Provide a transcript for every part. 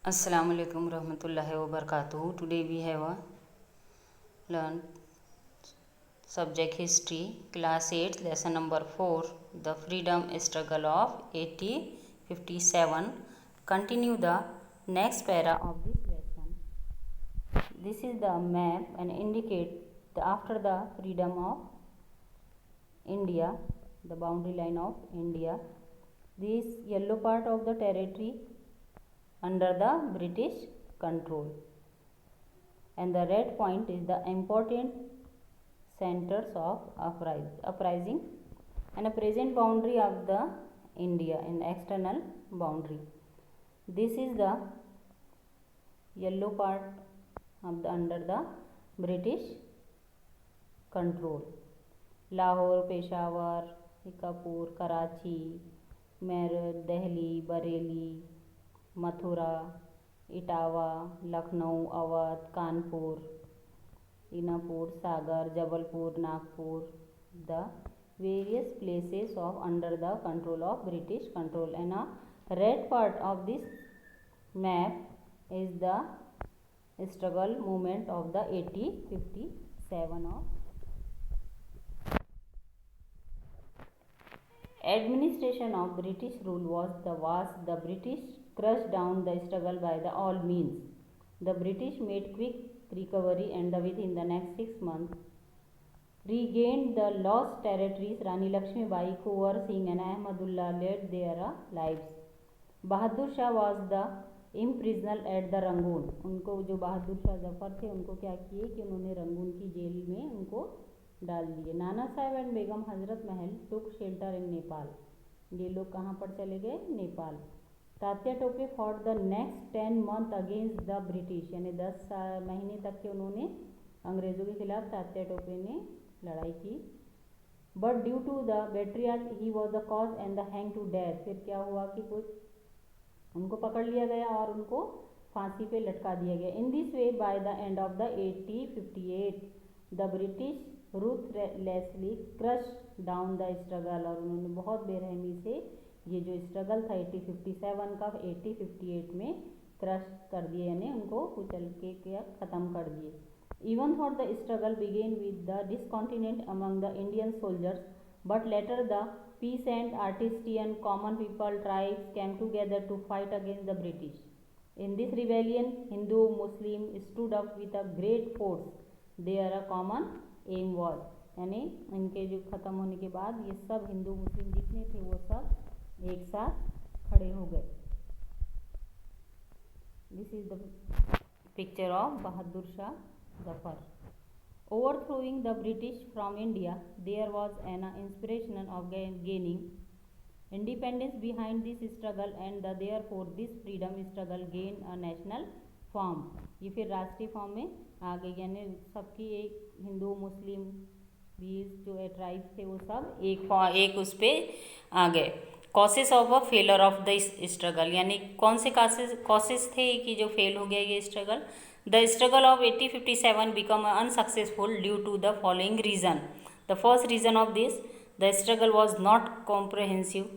Assalamu alaikum rahmatullahi wa barakatuh. Today we have learned subject history, class 8, lesson number 4, the freedom struggle of 1857. Continue the next para of this lesson. This is the map and indicate after the freedom of India, the boundary line of India. This yellow part of the territory under the British control, and the red point is the important centers of uprising and a present boundary of the India and external boundary. This is the yellow part of the under the British control. Lahore, Peshawar, Sikapur, Karachi, Meerut, Delhi, Bareilly, Mathura, Etawah, Lucknow, Awadh, Kanpur, Dinapur, Sagar, Jabalpur, Nagpur, the various places of under the control of British control, and a red part of this map is the struggle movement of the 1857 of administration of British rule was the British crushed down the struggle by the all means. The British made quick recovery and within the next 6 months regained the lost territories. Rani Lakshmi Bai, Kunwar Singh and Ahmadullah led their lives. Bahadur Shah was the imprisoned at the Rangoon. उनको जो बहादुर शाह जफर थे उनको क्या किए कि उन्होंने Rangoon की jail में उनको डाल दिए. Nana Saheb and Begum Hazrat Mahal took shelter in Nepal. ये लोग कहाँ पर चले गए? Nepal. Tatya Tope for the next 10 month against the British, यानी 10 महीने तक के उन्होंने अंग्रेज़ों के खिलाफ तात्या टोपे ने लड़ाई की. But due to the betrayal he was the cause and the hang to death. फिर क्या हुआ कि कुछ उनको पकड़ लिया गया और उनको फांसी पे लटका दिया गया. In this way by the end of the 1858 the British ruthlessly crush down the struggle. और उन्होंने बहुत बेरहमी से ये जो स्ट्रगल था 1857 का 1858 में क्रश कर दिए, यानी उनको कुचल के ख़त्म कर दिए. Even though the struggle began with the discontent among the Indian soldiers, but later the peasant, artisan, common people, tribes came together to fight against the British. In this rebellion, Hindu, Muslim stood up with a great force. Their common aim was, यानी इनके जो ख़त्म होने के बाद ये सब हिंदू मुस्लिम जितने थे वो सब एक साथ खड़े हो गए. This is the picture of Bahadur Shah Zafar. Overthrowing the British from India, there was an inspiration of gaining independence behind this struggle, and therefore this freedom struggle gained a national form. ये फिर राष्ट्रीय form में आ गई, यानी सबकी एक हिंदू मुस्लिम बीस जो ट्राइब्स थे वो सब एक उस पर आ गए. Causes of a failure of the struggle, यानी कौन से कॉसेस थे कि जो फेल हो गया ये struggle. The struggle of 1857 became unsuccessful due to the following reason. The first reason of this, the struggle was not comprehensive.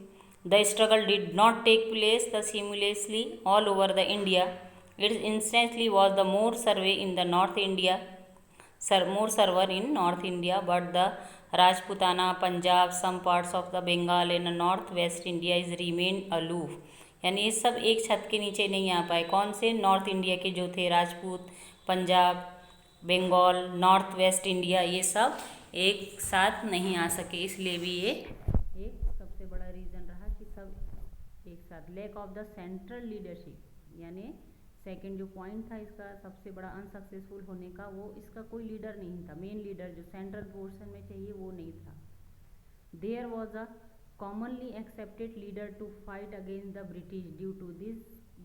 The struggle did not take place simultaneously all over the India. It instantly was the more survey in the North India, more server in North India, but the Rajputana, Punjab, some parts of the Bengal and North West India is remained aloof. यानी ये सब एक छत के नीचे नहीं आ पाए. कौन से? नॉर्थ इंडिया के जो थे Rajput, Punjab, Bengal, north west India, ये सब एक साथ नहीं आ सके. इसलिए भी ये एक सबसे बड़ा रीज़न रहा कि सब एक साथ. Lack of the central leadership, यानी सेकंड जो पॉइंट था इसका सबसे बड़ा अनसक्सेसफुल होने का, वो इसका कोई लीडर नहीं था. मेन लीडर जो सेंट्रल पोर्शन में चाहिए वो नहीं था. There was a commonly accepted leader to fight against the British. Due to this,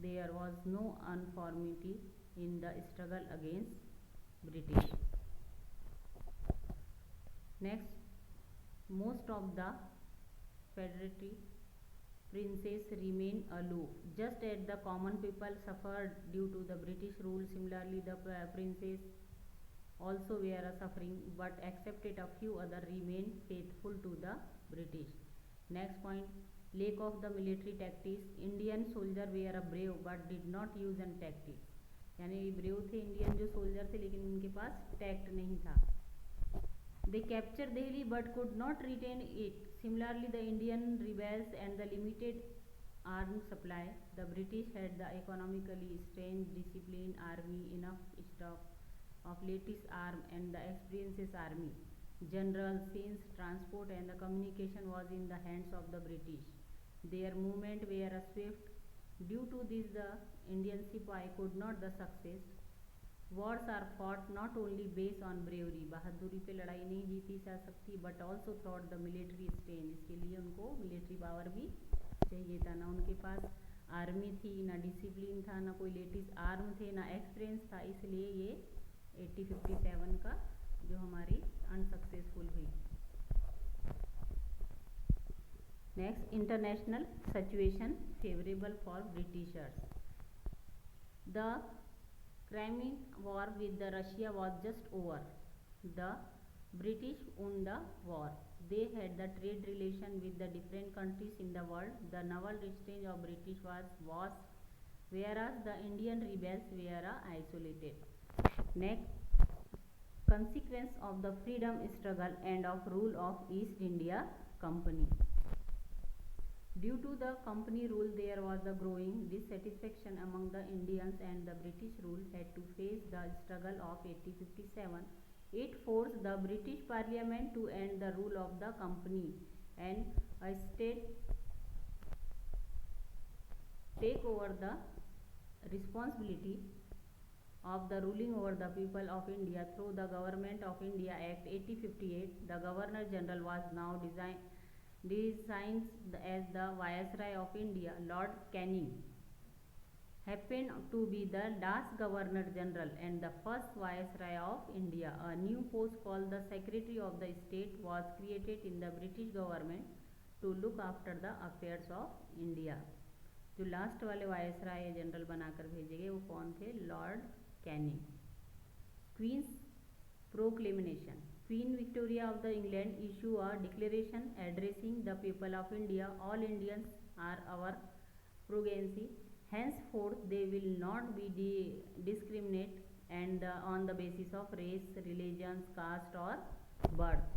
there was no uniformity in the struggle against British. Next, most of the feudatory princes remained aloof, just as the common people suffered due to the British rule. Similarly, the princes also were suffering, but excepted a few other remained faithful to the British. Next point, lack of the military tactics, Indian soldier were a brave but did not use an tactics, यानी brave थे Indian जो soldier थे लेकिन उनके पास tact नहीं था. They captured Delhi but could not retain it. Similarly, the Indian rebels and the limited arms supply. The British had the economically strained, disciplined army, enough stock of latest arm and the experienced army. General since transport and the communication was in the hands of the British. Their movement were swift. Due to this, the Indian Sepoy could not the success. Wars are fought not only based on bravery, बहादुरी पे लड़ाई नहीं जीती जा सकती, but also throughout the military strain. इसके लिए उनको मिलिट्री पावर भी चाहिए था. ना उनके पास आर्मी थी, ना डिसिप्लिन था, ना कोई लेटेस्ट आर्म थे, ना एक्सपीरियंस था. इसलिए ये 1857 का जो हमारी अनसक्सेसफुल हुई. Next, international situation favourable for Britishers. The Crimean War with the Russia was just over. The British won the war. They had the trade relation with the different countries in the world. The naval exchange of British was vast, whereas the Indian rebels were isolated. Next, consequence of the freedom struggle and of rule of East India Company. Due to the company rule, there was a growing dissatisfaction among the Indians, and the British rule had to face the struggle of 1857. It forced the British Parliament to end the rule of the company and a state take over the responsibility of the ruling over the people of India through the Government of India Act 1858. The Governor General was now designed as the Viceroy of India. Lord Canning happened to be the last Governor General and the first Viceroy of India. A new post called the Secretary of the State was created in the British government to look after the affairs of India. जो last वाले viceroy general बनाकर भेजे गए वो कौन थे? Lord Canning. Queen's proclamation. Queen Victoria of the England issue a declaration addressing the people of India. All Indians are our progeny. Henceforth, they will not be discriminated and on the basis of race, religion, caste or birth.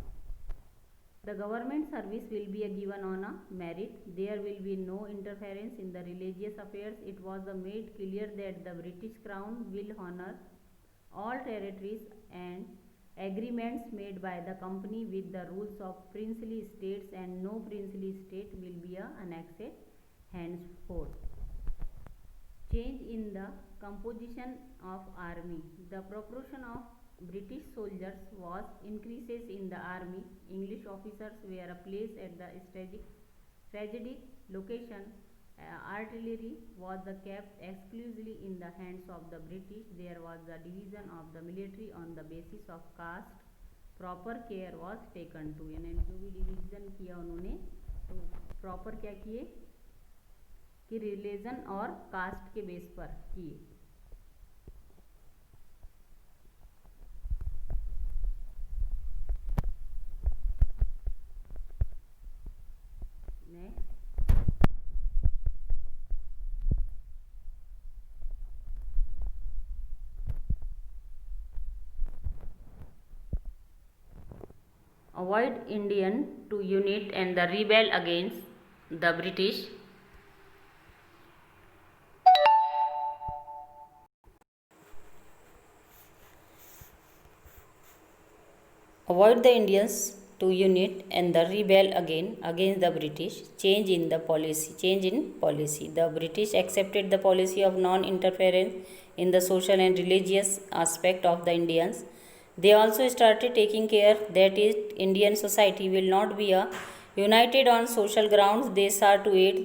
The government service will be given on a merit. There will be no interference in the religious affairs. It was made clear that the British Crown will honor all territories and agreements made by the company with the rules of princely states, and no princely state will be annexed henceforth. Change in the composition of army. The proportion of British soldiers was increases in the army. English officers were placed at the strategic location. Artillery was kept exclusively in the hands of the British. There was the division of the military on the basis of caste. Proper care was taken to. यानी जो भी division किया उन्होंने तो proper क्या किए कि religion और कास्ट के बेस पर किए. Next, avoid Indian to unite and the rebel against the British. Avoid the Indians to unite and the rebel against the British. Change in policy. The British accepted the policy of non-interference in the social and religious aspect of the Indians. They also started taking care that Indian society will not be united on social grounds. They saw to it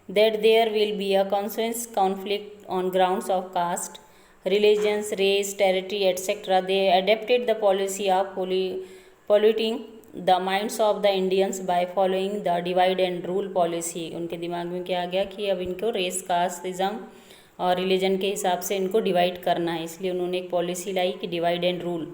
that there will be a constant conflict on grounds of caste, religions, race, territory, etc. They adopted the policy of polluting the minds of the Indians by following the divide and rule policy. उनके दिमाग में क्या आ गया कि अब इनको race, casteism और religion के हिसाब से इनको डिवाइड करना है. इसलिए उन्होंने एक पॉलिसी लाई कि डिवाइड एंड रूल,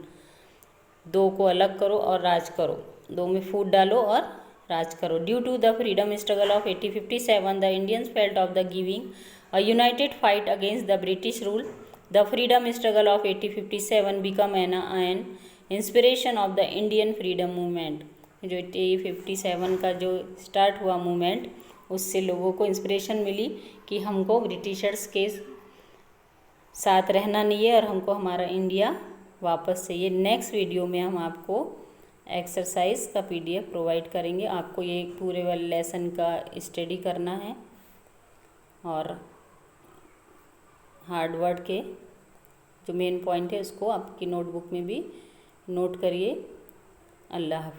दो को अलग करो और राज करो, दो में फूट डालो और राज करो। Due to the freedom struggle of 1857 the Indians felt of the giving a united fight against the British rule. The freedom struggle of 1857 become an inspiration of the Indian freedom movement. जो 1857 का जो start हुआ movement, उससे लोगों को inspiration मिली कि हमको Britishers के साथ रहना नहीं है और हमको हमारा इंडिया वापस चाहिए। नेक्स्ट वीडियो में हम आपको एक्सरसाइज का PDF प्रोवाइड करेंगे। आपको ये पूरे वाले लेसन का स्टडी करना है और हार्ड वर्ड के जो मेन पॉइंट है उसको आपकी नोटबुक में भी नोट करिए। अल्लाह हाफ़िज़।